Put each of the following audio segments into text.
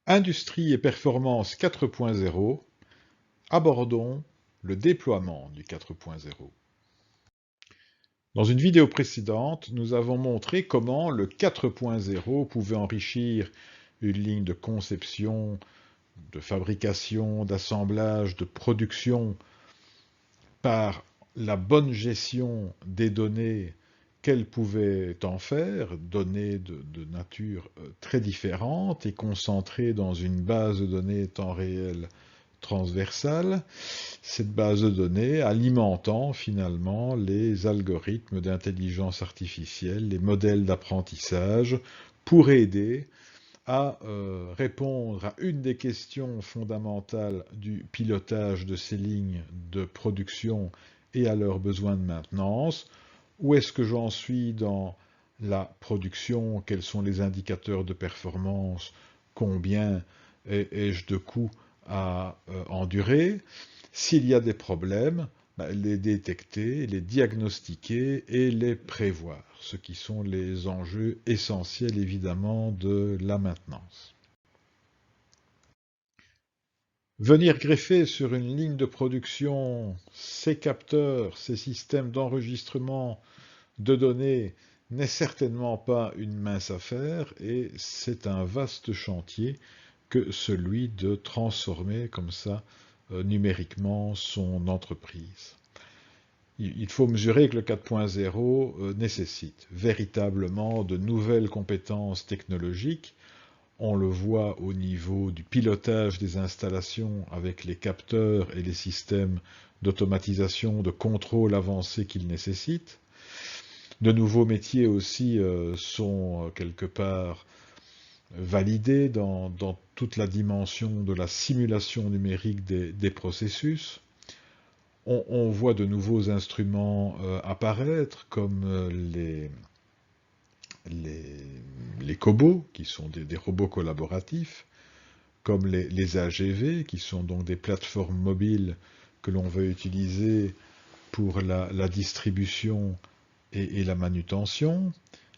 Industrie et performance 4.0, abordons le déploiement du 4.0. Dans une vidéo précédente, nous avons montré comment le 4.0 pouvait enrichir une ligne de conception, de fabrication, d'assemblage, de production par la bonne gestion des données qu'elle pouvait en faire, données de nature très différente et concentrées dans une base de données temps réel transversale, cette base de données alimentant finalement les algorithmes d'intelligence artificielle, les modèles d'apprentissage, pour aider à répondre à une des questions fondamentales du pilotage de ces lignes de production et à leurs besoins de maintenance. Où est-ce que j'en suis dans la production? Quels sont les indicateurs de performance? Combien ai-je de coûts à endurer? S'il y a des problèmes, les détecter, les diagnostiquer et les prévoir, ce qui sont les enjeux essentiels évidemment de la maintenance. Venir greffer sur une ligne de production ces capteurs, ces systèmes d'enregistrement de données n'est certainement pas une mince affaire et c'est un vaste chantier que celui de transformer comme ça numériquement son entreprise. Il faut mesurer que le 4.0 nécessite véritablement de nouvelles compétences technologiques. On le voit au niveau du pilotage des installations avec les capteurs et les systèmes d'automatisation, de contrôle avancé qu'ils nécessitent. De nouveaux métiers aussi sont quelque part validés dans toute la dimension de la simulation numérique des processus. On voit de nouveaux instruments apparaître comme les cobots, qui sont des robots collaboratifs, comme les AGV, qui sont donc des plateformes mobiles que l'on veut utiliser pour la distribution et la manutention,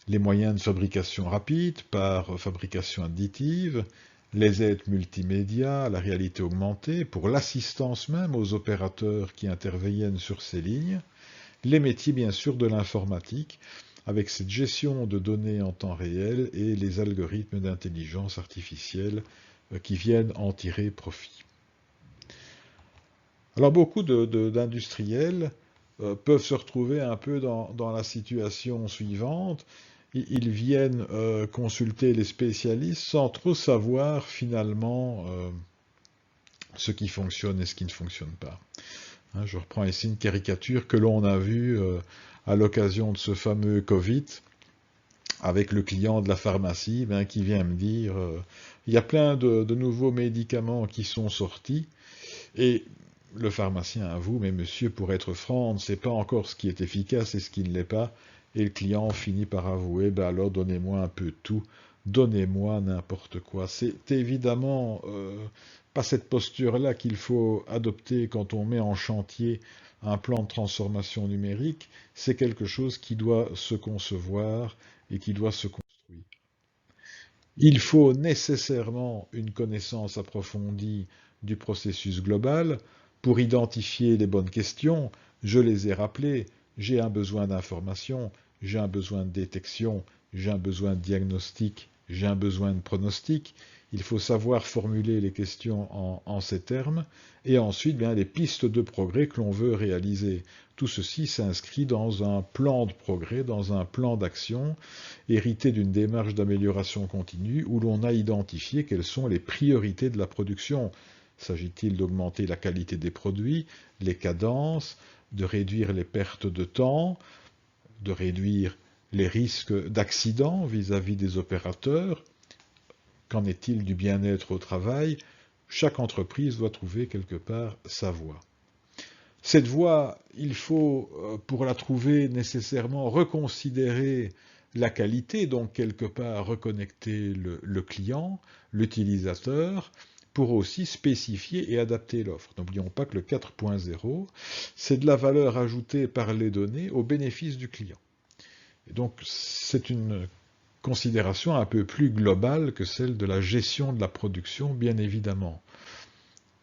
les moyens de fabrication rapide par fabrication additive, les aides multimédia, la réalité augmentée, pour l'assistance même aux opérateurs qui interviennent sur ces lignes, les métiers bien sûr de l'informatique, avec cette gestion de données en temps réel et les algorithmes d'intelligence artificielle qui viennent en tirer profit. Alors beaucoup d'industriels peuvent se retrouver un peu dans la situation suivante. Ils viennent consulter les spécialistes sans trop savoir finalement ce qui fonctionne et ce qui ne fonctionne pas. Hein, je reprends ici une caricature que l'on a vue à l'occasion de ce fameux Covid, avec le client de la pharmacie qui vient me dire il y a plein de nouveaux médicaments qui sont sortis, et le pharmacien avoue, mais monsieur, pour être franc, on ne sait pas encore ce qui est efficace et ce qui ne l'est pas. Et le client finit par avouer, ben alors donnez-moi un peu de tout, donnez-moi n'importe quoi. C'est évidemment pas cette posture-là qu'il faut adopter quand on met en chantier un plan de transformation numérique. C'est quelque chose qui doit se concevoir et qui doit se construire. Il faut nécessairement une connaissance approfondie du processus global pour identifier les bonnes questions. Je les ai rappelées. J'ai un besoin d'information, j'ai un besoin de détection, j'ai un besoin de diagnostic, j'ai un besoin de pronostic. Il faut savoir formuler les questions en ces termes, et ensuite bien, les pistes de progrès que l'on veut réaliser. Tout ceci s'inscrit dans un plan de progrès, dans un plan d'action, hérité d'une démarche d'amélioration continue où l'on a identifié quelles sont les priorités de la production. S'agit-il d'augmenter la qualité des produits, les cadences, de réduire les pertes de temps, de réduire les risques d'accident vis-à-vis des opérateurs? Qu'en est-il du bien-être au travail? Chaque entreprise doit trouver quelque part sa voie. Cette voie, il faut, pour la trouver, nécessairement reconsidérer la qualité, donc quelque part reconnecter le client, l'utilisateur, pour aussi spécifier et adapter l'offre. N'oublions pas que le 4.0, c'est de la valeur ajoutée par les données au bénéfice du client. Et donc c'est une considération un peu plus globale que celle de la gestion de la production, bien évidemment.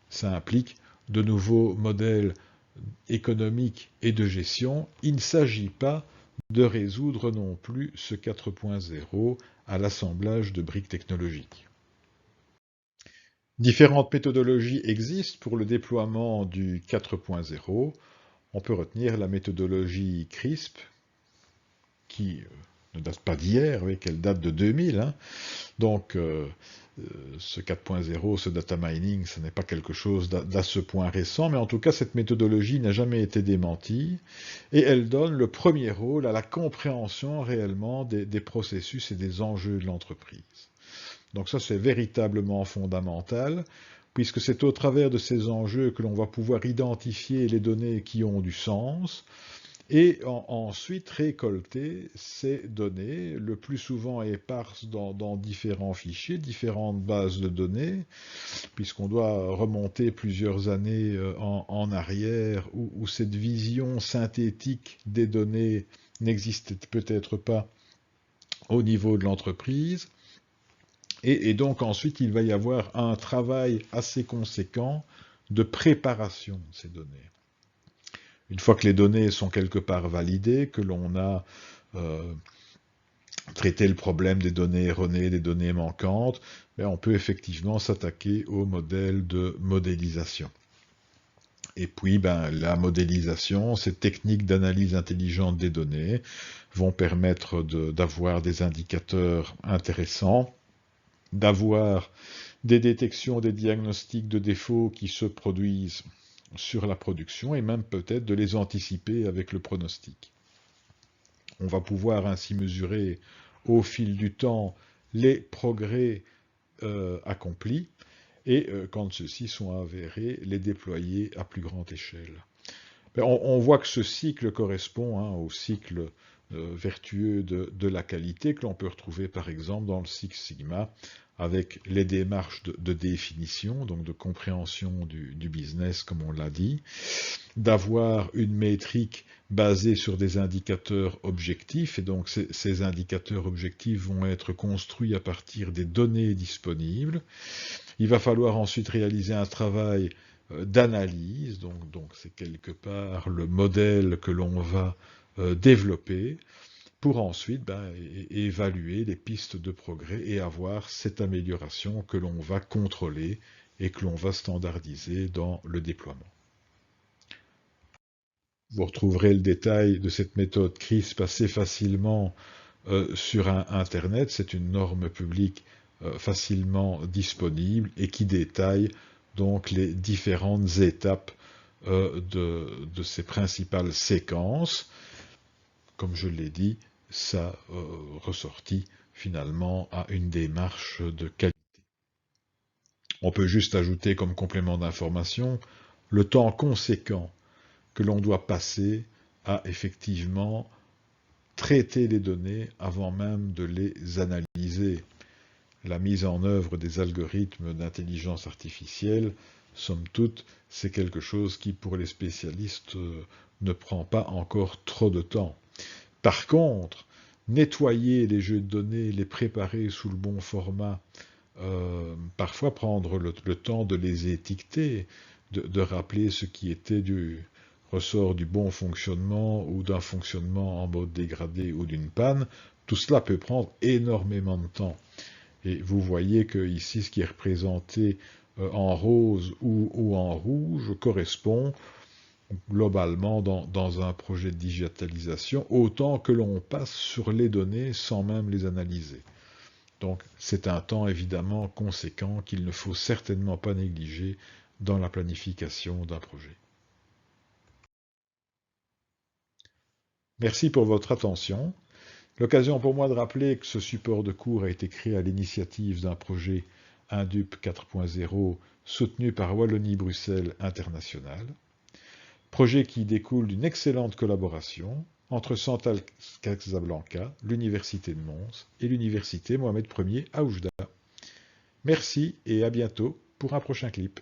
Ça implique de nouveaux modèles économiques et de gestion. Il ne s'agit pas de résoudre non plus ce 4.0 à l'assemblage de briques technologiques. Différentes méthodologies existent pour le déploiement du 4.0. On peut retenir la méthodologie CRISP, qui ne date pas d'hier, oui, qu'elle date de 2000. Hein. Donc, ce 4.0, ce data mining, ce n'est pas quelque chose d'à ce point récent, mais en tout cas, cette méthodologie n'a jamais été démentie, et elle donne le premier rôle à la compréhension réellement des processus et des enjeux de l'entreprise. Donc ça, c'est véritablement fondamental, puisque c'est au travers de ces enjeux que l'on va pouvoir identifier les données qui ont du sens, et ensuite récolter ces données, le plus souvent éparses dans différents fichiers, différentes bases de données, puisqu'on doit remonter plusieurs années en arrière, où cette vision synthétique des données n'existait peut-être pas au niveau de l'entreprise. Et donc ensuite, il va y avoir un travail assez conséquent de préparation de ces données. Une fois que les données sont quelque part validées, que l'on a traité le problème des données erronées, des données manquantes, on peut effectivement s'attaquer au modèle de modélisation. Et puis, la modélisation, ces techniques d'analyse intelligente des données vont permettre d'avoir des indicateurs intéressants, d'avoir des détections, des diagnostics de défauts qui se produisent sur la production et même peut-être de les anticiper avec le pronostic. On va pouvoir ainsi mesurer au fil du temps les progrès accomplis et quand ceux-ci sont avérés, les déployer à plus grande échelle. On voit que ce cycle correspond au cycle vertueux de la qualité que l'on peut retrouver par exemple dans le Six Sigma avec les démarches de définition, donc de compréhension du business comme on l'a dit, d'avoir une métrique basée sur des indicateurs objectifs, et donc ces indicateurs objectifs vont être construits à partir des données disponibles. Il va falloir ensuite réaliser un travail d'analyse, donc c'est quelque part le modèle que l'on va développer, pour ensuite évaluer les pistes de progrès et avoir cette amélioration que l'on va contrôler et que l'on va standardiser dans le déploiement. Vous retrouverez le détail de cette méthode CRISP assez facilement sur Internet. C'est une norme publique facilement disponible et qui détaille donc les différentes étapes de ces principales séquences. Comme je l'ai dit, ça ressortit finalement à une démarche de qualité. On peut juste ajouter comme complément d'information le temps conséquent que l'on doit passer à effectivement traiter les données avant même de les analyser. La mise en œuvre des algorithmes d'intelligence artificielle, somme toute, c'est quelque chose qui, pour les spécialistes, ne prend pas encore trop de temps. Par contre, nettoyer les jeux de données, les préparer sous le bon format, parfois prendre le temps de les étiqueter, de rappeler ce qui était du ressort du bon fonctionnement ou d'un fonctionnement en mode dégradé ou d'une panne, tout cela peut prendre énormément de temps. Et vous voyez que ici, ce qui est représenté en rose ou en rouge correspond globalement dans un projet de digitalisation, autant que l'on passe sur les données sans même les analyser. Donc c'est un temps évidemment conséquent qu'il ne faut certainement pas négliger dans la planification d'un projet. Merci pour votre attention. L'occasion pour moi de rappeler que ce support de cours a été créé à l'initiative d'un projet Indup 4.0 soutenu par Wallonie-Bruxelles International. Projet qui découle d'une excellente collaboration entre Central Casablanca, l'Université de Mons et l'Université Mohamed Ier à Oujda. Merci et à bientôt pour un prochain clip.